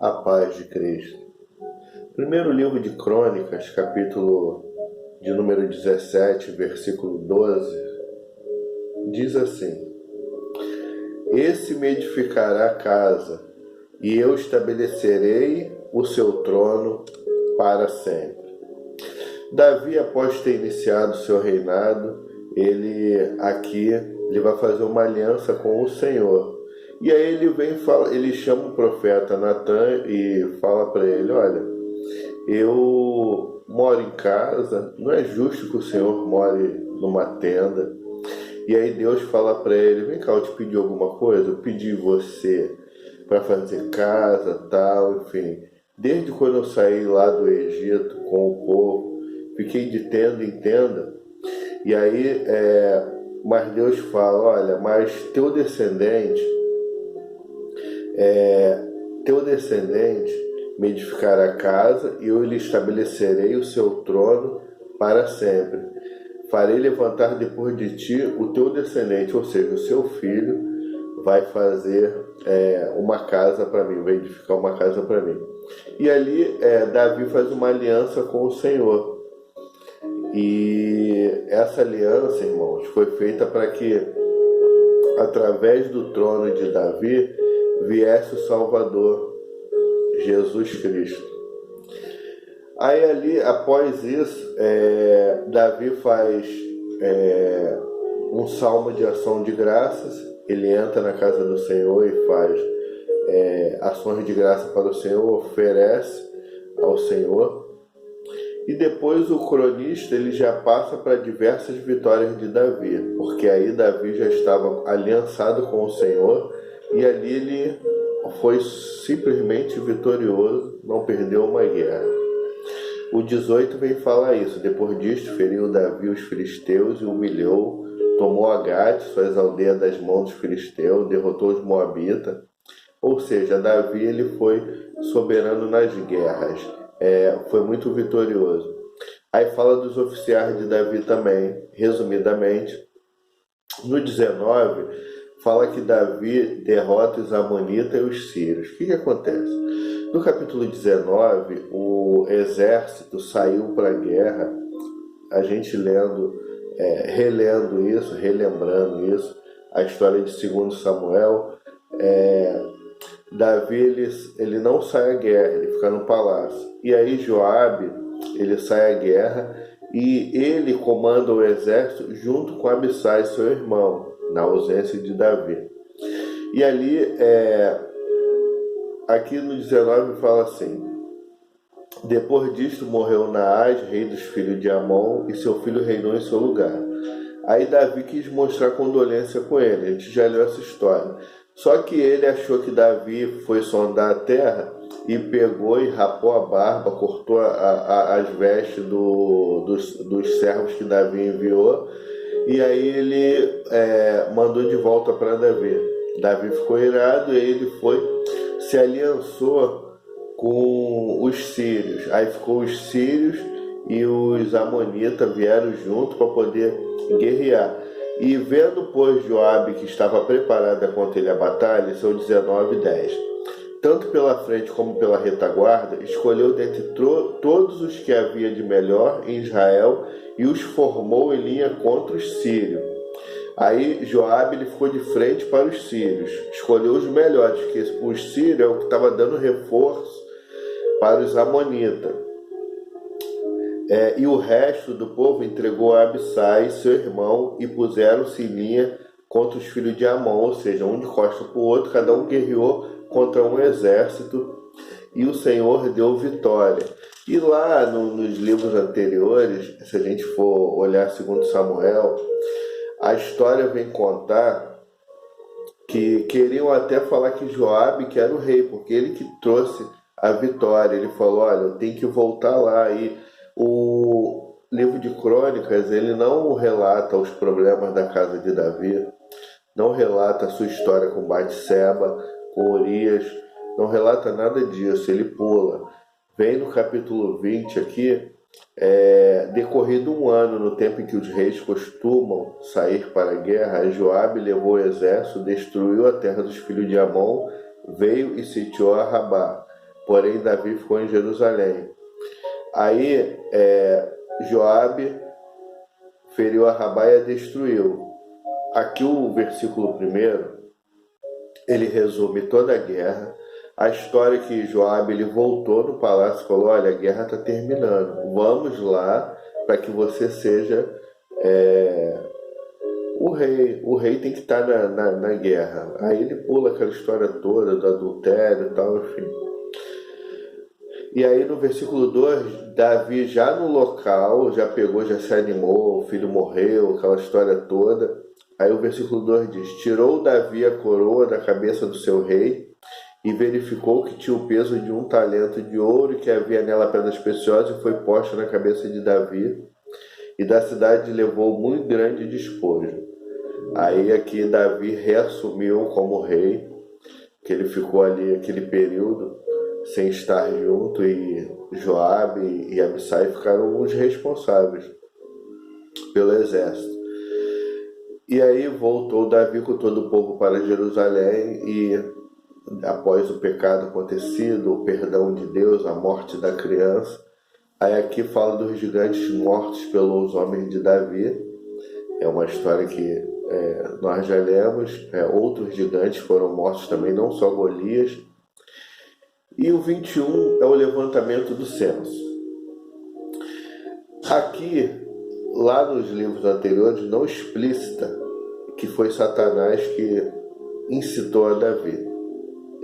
A paz de Cristo. Primeiro livro de Crônicas, capítulo de número 17, versículo 12, diz assim: Esse me edificará casa, e eu estabelecerei o seu trono para sempre. Davi, após ter iniciado seu reinado, ele vai fazer uma aliança com o Senhor. E aí ele chama o profeta Natan e fala para ele: olha, eu moro em casa, não é justo que o Senhor more numa tenda. E aí Deus fala para ele: vem cá, eu te pedi alguma coisa? Eu pedi você para fazer casa, tal, enfim. Desde quando eu saí lá do Egito com o povo, fiquei de tenda em tenda. E aí, mas Deus fala: olha, mas teu descendente me edificará a casa, e eu lhe estabelecerei o seu trono para sempre. Farei levantar depois de ti o teu descendente, ou seja, o seu filho vai fazer uma casa para mim, vai edificar uma casa para mim. E ali Davi faz uma aliança com o Senhor. E essa aliança, irmãos, foi feita para que, através do trono de Davi, viesse o Salvador, Jesus Cristo. Aí ali, após isso, Davi faz um salmo de ação de graças. Ele entra na casa do Senhor e faz ações de graça para o Senhor, oferece ao Senhor. E depois o cronista ele já passa para diversas vitórias de Davi, porque aí Davi já estava aliançado com o Senhor, e ali ele foi simplesmente vitorioso, não perdeu uma guerra. O 18 vem falar isso: depois disto feriu Davi os filisteus e humilhou, tomou Agate, suas aldeias, das mãos dos filisteus, derrotou os moabitas. Ou seja, Davi ele foi soberano nas guerras, foi muito vitorioso. Aí fala dos oficiais de Davi também, resumidamente. No 19, fala que Davi derrota os amonitas e os sírios. O que acontece? No capítulo 19, o exército saiu para a guerra. A gente relendo isso, relembrando isso, a história de 2 Samuel, Davi ele não sai à guerra, ele fica no palácio. E aí Joabe, ele sai à guerra e ele comanda o exército junto com Abissai, seu irmão, na ausência de Davi. E ali, aqui no 19 fala assim: depois disto morreu Naás, rei dos filhos de Amon, e seu filho reinou em seu lugar. Aí Davi quis mostrar condolência com ele, a gente já leu essa história. Só que ele achou que Davi foi sondar a terra e pegou e rapou a barba, cortou as vestes dos servos que Davi enviou, e aí ele mandou de volta para Davi. Davi ficou irado e ele se aliançou com os sírios. Aí ficou os sírios e os amonitas vieram junto para poder guerrear. E vendo, pois, Joabe que estava preparada contra ele a batalha, isso é o 19:10. Tanto pela frente como pela retaguarda, escolheu dentre todos os que havia de melhor em Israel e os formou em linha contra os sírios. Aí Joabe ele ficou de frente para os sírios, escolheu os melhores, porque os sírios é o que estava dando reforço para os amonitas. E o resto do povo entregou a Abissai, seu irmão, e puseram-se em linha contra os filhos de Amon, ou seja, um de costa para o outro, cada um guerreou contra um exército, e o Senhor deu vitória. E lá nos livros anteriores, se a gente for olhar 2 Samuel, a história vem contar que queriam até falar que Joabe que era o rei, porque ele que trouxe a vitória. Ele falou: olha, eu tenho que voltar lá. E o livro de Crônicas, ele não relata os problemas da casa de Davi, não relata a sua história com Batseba, com Urias, não relata nada disso, ele pula. Vem no capítulo 20 aqui, decorrido um ano, no tempo em que os reis costumam sair para a guerra, Joabe levou o exército, destruiu a terra dos filhos de Amon, veio e sitiou a Rabá. porém Davi ficou em Jerusalém. Aí Joabe feriu a Rabá e a destruiu. Aqui o versículo 1, ele resume toda a guerra. A história que Joabe ele voltou no palácio e falou: olha, a guerra está terminando, vamos lá para que você seja o rei. O rei tem que estar na guerra. Aí ele pula aquela história toda do adultério e tal, enfim. E aí no versículo 2, Davi já no local, já pegou, já se animou, o filho morreu, aquela história toda. Aí o versículo 2 diz: tirou Davi a coroa da cabeça do seu rei e verificou que tinha o peso de 1 talento de ouro e que havia nela pedras preciosas, e foi posta na cabeça de Davi, e da cidade levou muito grande despojo. Aí aqui Davi reassumiu como rei, que ele ficou ali aquele período sem estar junto, e Joabe e Abissai ficaram os responsáveis pelo exército. E aí voltou Davi com todo o povo para Jerusalém, e após o pecado acontecido, o perdão de Deus, a morte da criança, aí aqui fala dos gigantes mortos pelos homens de Davi. É uma história que nós já lemos. Outros gigantes foram mortos também, não só Golias. E o 21 é o levantamento do censo. Aqui, lá nos livros anteriores, não explícita que foi Satanás que incitou a Davi.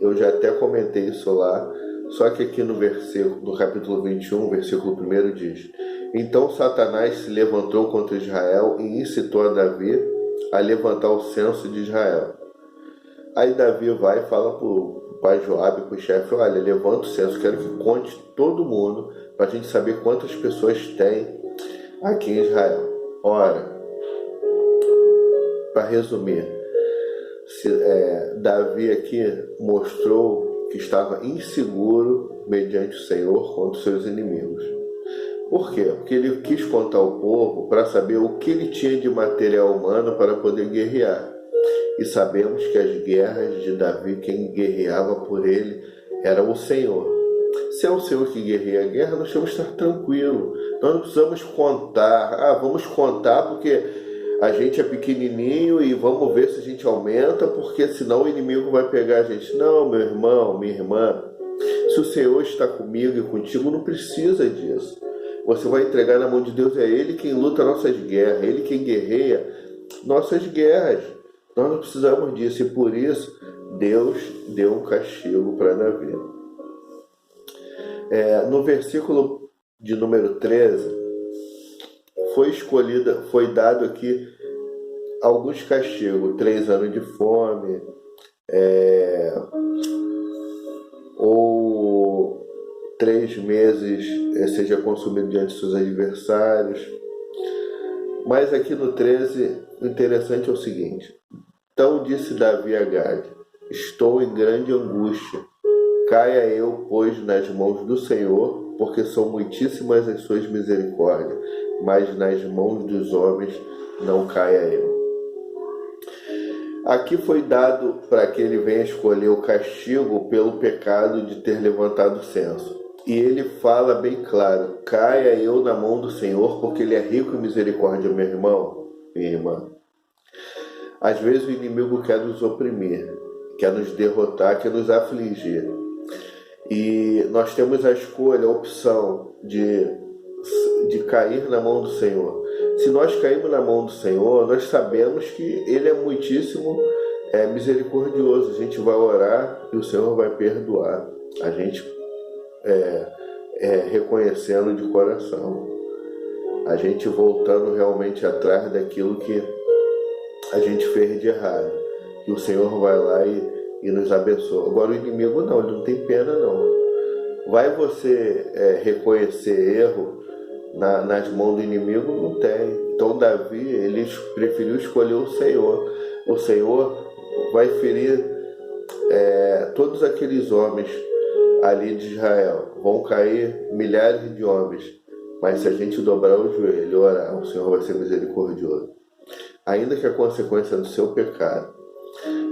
Eu já até comentei isso lá, só que aqui no capítulo 21, versículo 1 diz: então Satanás se levantou contra Israel e incitou a Davi a levantar o censo de Israel. Aí Davi vai e fala para o pai Joabe, para o chefe: olha, levanta o censo, quero que conte todo mundo, para a gente saber quantas pessoas tem aqui em Israel. Ora, para resumir, Davi aqui mostrou que estava inseguro mediante o Senhor contra os seus inimigos. Por quê? Porque ele quis contar ao povo para saber o que ele tinha de material humano para poder guerrear. E sabemos que as guerras de Davi, quem guerreava por ele era o Senhor. Se é o Senhor que guerreia a guerra, nós temos que estar tranquilos. Nós não precisamos contar. Vamos contar porque a gente é pequenininho e vamos ver se a gente aumenta, porque senão o inimigo vai pegar a gente. Não, meu irmão, minha irmã, se o Senhor está comigo e contigo, não precisa disso. Você vai entregar na mão de Deus, é Ele quem luta nossas guerras, Ele quem guerreia nossas guerras. Nós não precisamos disso, e por isso Deus deu um castigo para Davi. No versículo de número 13, foi dado aqui alguns castigos: 3 anos de fome, ou 3 meses seja consumido diante de seus adversários. Mas aqui no 13, o interessante é o seguinte: então disse Davi a Gade: estou em grande angústia, caia eu, pois, nas mãos do Senhor, porque são muitíssimas as suas misericórdias, mas nas mãos dos homens não caia eu. Aqui foi dado para que ele venha escolher o castigo pelo pecado de ter levantado o censo. E ele fala bem claro: caia eu na mão do Senhor, porque Ele é rico em misericórdia. Meu irmão, minha irmã, às vezes o inimigo quer nos oprimir, quer nos derrotar, quer nos afligir. E nós temos a escolha, a opção de cair na mão do Senhor. Se nós cairmos na mão do Senhor, nós sabemos que Ele é muitíssimo misericordioso. A gente vai orar e o Senhor vai perdoar. A gente reconhecendo de coração. A gente voltando realmente atrás daquilo que a gente fez de errado. E o Senhor vai lá e nos abençoa. Agora o inimigo não, ele não tem pena não. Vai você reconhecer erro nas mãos do inimigo? Não tem. Então Davi, ele preferiu escolher o Senhor. O Senhor vai ferir todos aqueles homens ali de Israel. Vão cair milhares de homens. Mas se a gente dobrar o joelho e orar, o Senhor vai ser misericordioso. Ainda que a consequência do seu pecado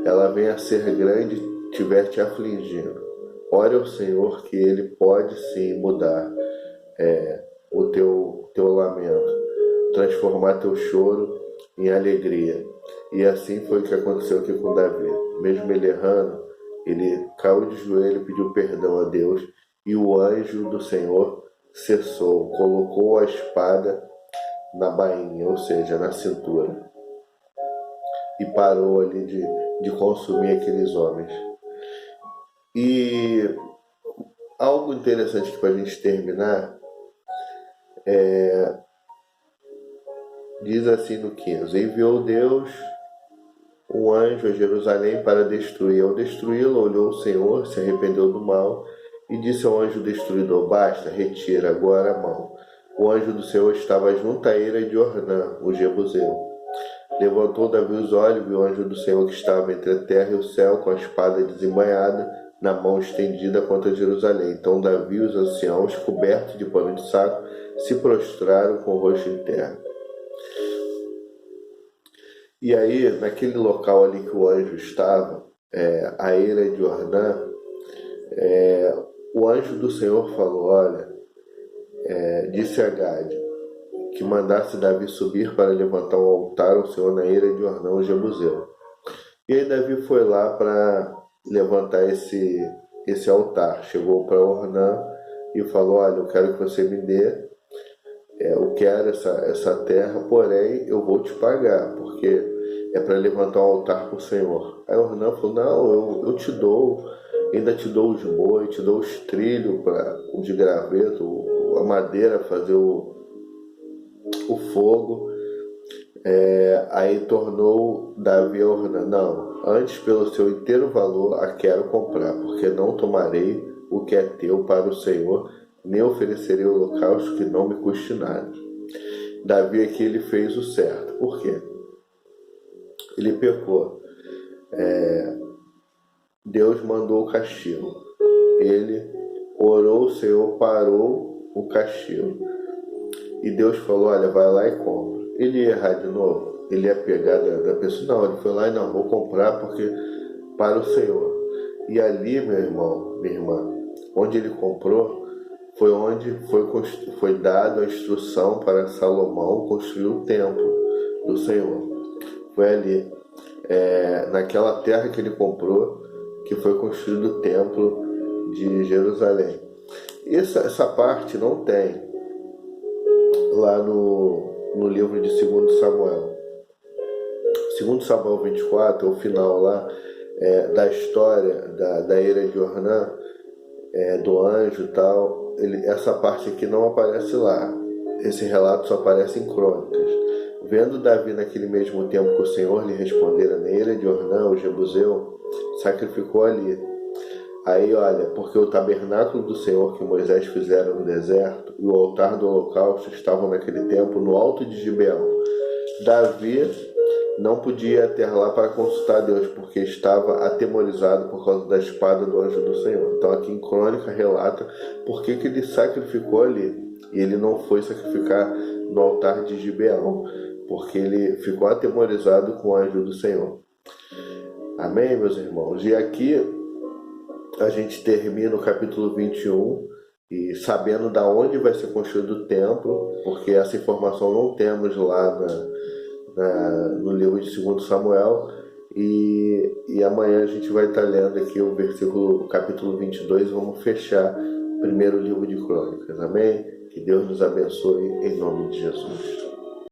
ela venha a ser grande, estiver te afligindo, ore ao Senhor que Ele pode sim mudar o teu lamento, transformar teu choro em alegria. E assim foi o que aconteceu aqui com Davi. Mesmo ele errando, ele caiu de joelho, pediu perdão a Deus, e o anjo do Senhor cessou, colocou a espada na bainha, ou seja, na cintura, e parou ali de consumir aqueles homens. E algo interessante para a gente terminar, diz assim no 15: enviou Deus um anjo a Jerusalém para destruir. Ao destruí-lo, olhou o Senhor, se arrependeu do mal e disse ao anjo destruidor: basta, retira agora a mão. O anjo do Senhor estava junto à eira de Ornã, o Jebuseu. Levantou Davi os olhos e viu o anjo do Senhor que estava entre a terra e o céu, com a espada desembainhada na mão estendida contra Jerusalém. Então Davi e os anciãos, cobertos de pano de saco, se prostraram com o rosto em terra. E aí, naquele local ali que o anjo estava, a eira de Ornã, o anjo do Senhor falou: olha, disse a Gade que mandasse Davi subir para levantar um altar ao Senhor na eira de Ornã, o Jebuseu. E aí Davi foi lá para levantar esse altar. Chegou para Ornã e falou: olha, eu quero que você me dê, eu quero essa terra, porém eu vou te pagar, porque é para levantar um altar para o Senhor. Aí Ornã falou: não, eu te dou, ainda te dou os bois, te dou os trilhos de graveto, a madeira, fazer o fogo. Aí tornou Davi a Ornã: não, antes pelo seu inteiro valor a quero comprar, porque não tomarei o que é teu para o Senhor, nem oferecerei o holocausto que não me custe nada. Davi aqui ele fez o certo. Por quê? Ele pecou. Deus mandou o castigo. Ele orou, o Senhor parou o castigo. E Deus falou: olha, vai lá e compra. Ele ia errar de novo? Ele ia pegar da pessoa? Não, ele foi lá e não, vou comprar porque para o Senhor. E ali, meu irmão, minha irmã, onde ele comprou, foi onde foi dada a instrução para Salomão construir o templo do Senhor. Foi ali, naquela terra que ele comprou, que foi construído o templo de Jerusalém. Essa parte não tem lá no livro de 2 Samuel. 2 Samuel 24, o final lá da história da eira de Ornã, do anjo e tal. Essa parte aqui não aparece lá. Esse relato só aparece em Crônicas. Vendo Davi naquele mesmo tempo que o Senhor lhe respondera na eira de Ornã, o Jebuseu, sacrificou ali. Aí olha, porque o tabernáculo do Senhor que Moisés fizera no deserto e o altar do holocausto estavam naquele tempo no alto de Gibeão. Davi não podia ter lá para consultar Deus, porque estava atemorizado por causa da espada do anjo do Senhor. Então aqui em Crônica relata por que ele sacrificou ali. E ele não foi sacrificar no altar de Gibeão, porque ele ficou atemorizado com o anjo do Senhor. Amém, meus irmãos? E aqui a gente termina o capítulo 21, e sabendo da onde vai ser construído o templo, porque essa informação não temos lá no livro de 2 Samuel, e amanhã a gente vai estar lendo aqui o capítulo 22, e vamos fechar o primeiro livro de Crônicas. Amém? Que Deus nos abençoe em nome de Jesus.